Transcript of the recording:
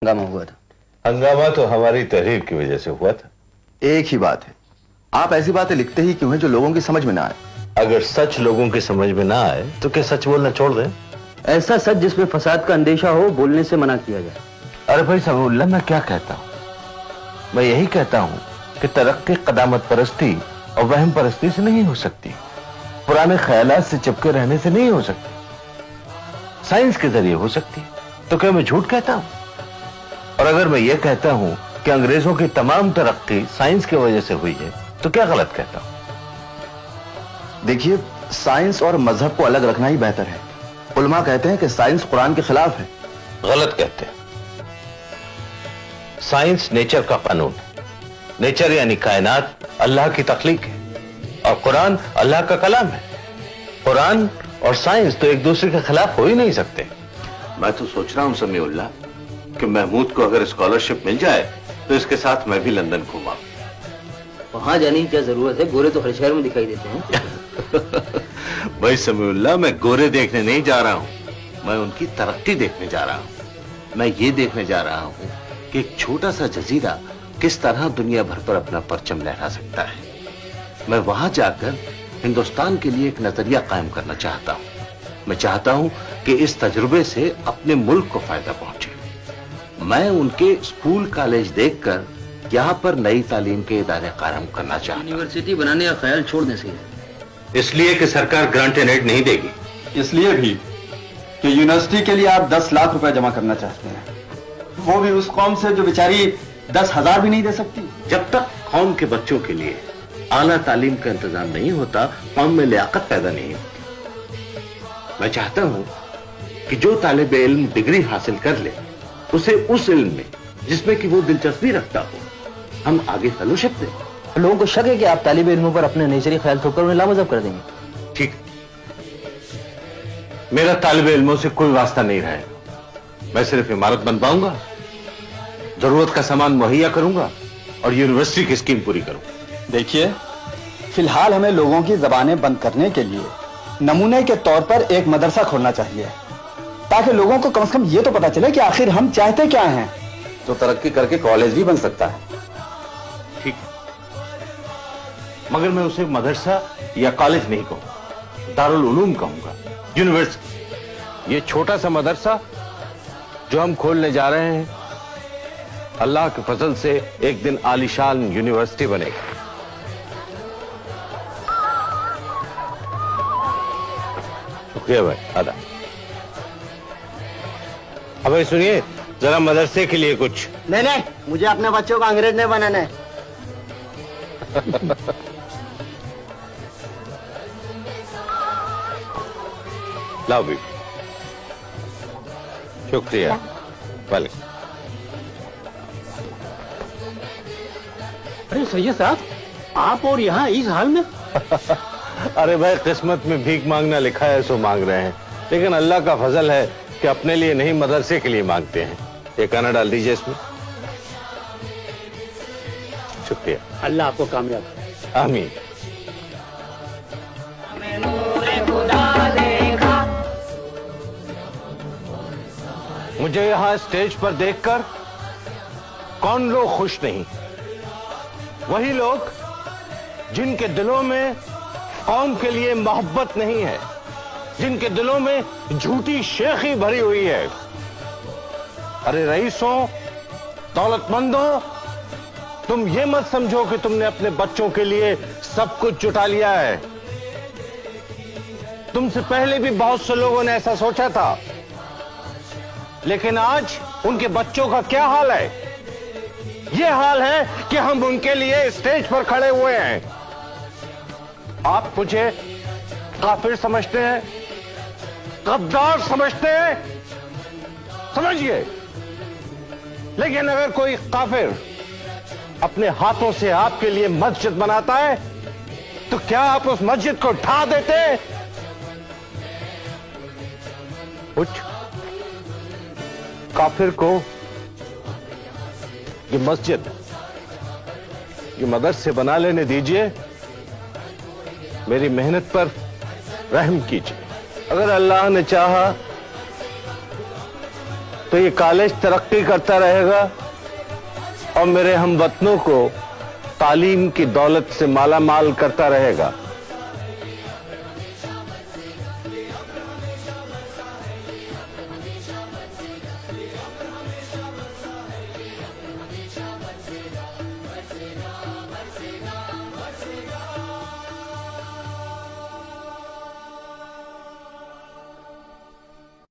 हंगामा हुआ था? हंगामा तो हमारी तहरीर की वजह से हुआ था। एक ही बात है, आप ऐसी बातें लिखते ही क्यों हैं जो लोगों की समझ में ना आए? अगर सच लोगों की समझ में ना आए तो क्या सच बोलना छोड़ दें? ऐसा सच जिसमें फसाद का अंदेशा हो बोलने से मना किया जाए। अरे भाई सबुल्ला, मैं क्या कहता हूँ? मैं यही कहता हूँ कि तरक्की कदामत परस्ती और वहम परस्ती से नहीं हो सकती, पुराने ख्यालात से चिपके रहने से नहीं हो सकती, साइंस के जरिए हो सकती है। तो क्या मैं झूठ कहता हूँ? और अगर मैं ये कहता हूँ कि अंग्रेजों की तमाम तरक्की साइंस की वजह से हुई है तो क्या गलत कहता हूँ? देखिए, साइंस और मजहब को अलग रखना ही बेहतर है। उलमा कहते हैं कि साइंस कुरान के खिलाफ है। गलत कहते हैं। साइंस नेचर का कानून है। नेचर यानी कायनात अल्लाह की तख्लीक है और कुरान अल्लाह का कलाम है। कुरान और साइंस तो एक दूसरे के खिलाफ हो ही नहीं सकते। मैं तो सोच रहा हूं समीउल्लाह कि महमूद को अगर स्कॉलरशिप मिल जाए तो इसके साथ मैं भी लंदन घूमा। वहां जाने की क्या जरूरत है? गोरे तो हर शहर में दिखाई देते हैं। भाई समीउल्लाह, मैं गोरे देखने नहीं जा रहा हूं, मैं उनकी तरक्की देखने जा रहा हूं। मैं ये देखने जा रहा हूं कि एक छोटा सा जजीरा किस तरह दुनिया भर पर अपना परचम लहरा सकता है। मैं वहां जाकर हिंदुस्तान के लिए एक नजरिया कायम करना चाहता हूं। मैं चाहता हूं कि इस तजुर्बे से अपने मुल्क को फायदा पहुंचे। मैं उनके स्कूल कॉलेज देखकर यहाँ पर नई तालीम के इदारे कायम करना चाहता हूं। यूनिवर्सिटी बनाने का ख्याल छोड़ने से इसलिए कि सरकार ग्रांट एंड एड नहीं देगी। इसलिए भी कि यूनिवर्सिटी के लिए आप 10 लाख रुपए जमा करना चाहते हैं, वो भी उस कौम से जो बेचारी 10,000 भी नहीं दे सकती। जब तक कौम के बच्चों के लिए आला तालीम का इंतजाम नहीं होता, कौम में लियाकत पैदा नहीं होती। मैं चाहता हूं कि जो तालिब इल्म डिग्री हासिल कर ले, उसे उस इल्म में जिसमें कि वो दिलचस्पी रखता हो, हम आगे फेलोशिप दें। लोगों को शक है कि आप तालिब इल्मों पर अपने नेचरी ख्याल थोपकर उन्हें लामजब कर देंगे। ठीक, मेरा तालिब इल्मों से कोई वास्ता नहीं रहेगा। मैं सिर्फ इमारत बनवाऊंगा, जरूरत का सामान मुहैया करूंगा और यूनिवर्सिटी की स्कीम पूरी करूंगा। देखिए, फिलहाल हमें लोगों की जबानें बंद करने के लिए नमूने के तौर पर एक मदरसा खोलना चाहिए, ताकि लोगों को कम से कम ये तो पता चले कि आखिर हम चाहते क्या हैं। तो तरक्की करके कॉलेज भी बन सकता है। ठीक, मगर मैं उसे मदरसा या कॉलेज नहीं कहूंगा, दारुल उलूम कहूंगा, यूनिवर्सिटी। ये छोटा सा मदरसा जो हम खोलने जा रहे हैं, अल्लाह के फजल से एक दिन आलीशान यूनिवर्सिटी बनेगा। शुक्रिया भाई, आदा। अब भाई सुनिए, जरा मदरसे के लिए कुछ। नहीं, मुझे अपने बच्चों को अंग्रेज नहीं बनाना है। लाओ भी। शुक्रिया। वेलकम। अरे सैयद साहब, आप और यहाँ इस हाल में? अरे भाई, किस्मत में भीख मांगना लिखा है सो मांग रहे हैं, लेकिन अल्लाह का फजल है कि अपने लिए नहीं मदरसे के लिए मांगते हैं। एक आना डाल दीजिए इसमें। शुक्रिया। अल्लाह आपको कामयाब। आमीन। मुझे यहां स्टेज पर देखकर कौन लोग खुश नहीं? वही लोग जिनके दिलों में कौम के लिए मोहब्बत नहीं है, जिनके दिलों में झूठी शेखी भरी हुई है। अरे रईसों, दौलतमंदों, तुम ये मत समझो कि तुमने अपने बच्चों के लिए सब कुछ जुटा लिया है। तुमसे पहले भी बहुत से लोगों ने ऐसा सोचा था, लेकिन आज उनके बच्चों का क्या हाल है? ये हाल है कि हम उनके लिए स्टेज पर खड़े हुए हैं। आप मुझे काफिर समझते हैं, गद्दार समझते हैं, समझिए, लेकिन अगर कोई काफिर अपने हाथों से आपके लिए मस्जिद बनाता है तो क्या आप उस मस्जिद को ढा देते? कुछ काफिर को ये मस्जिद, ये मदरसे बना लेने दीजिए, मेरी मेहनत पर रहम कीजिए। अगर अल्लाह ने चाहा तो ये कॉलेज तरक्की करता रहेगा और मेरे हमवतनों को तालीम की दौलत से माला माल करता रहेगा।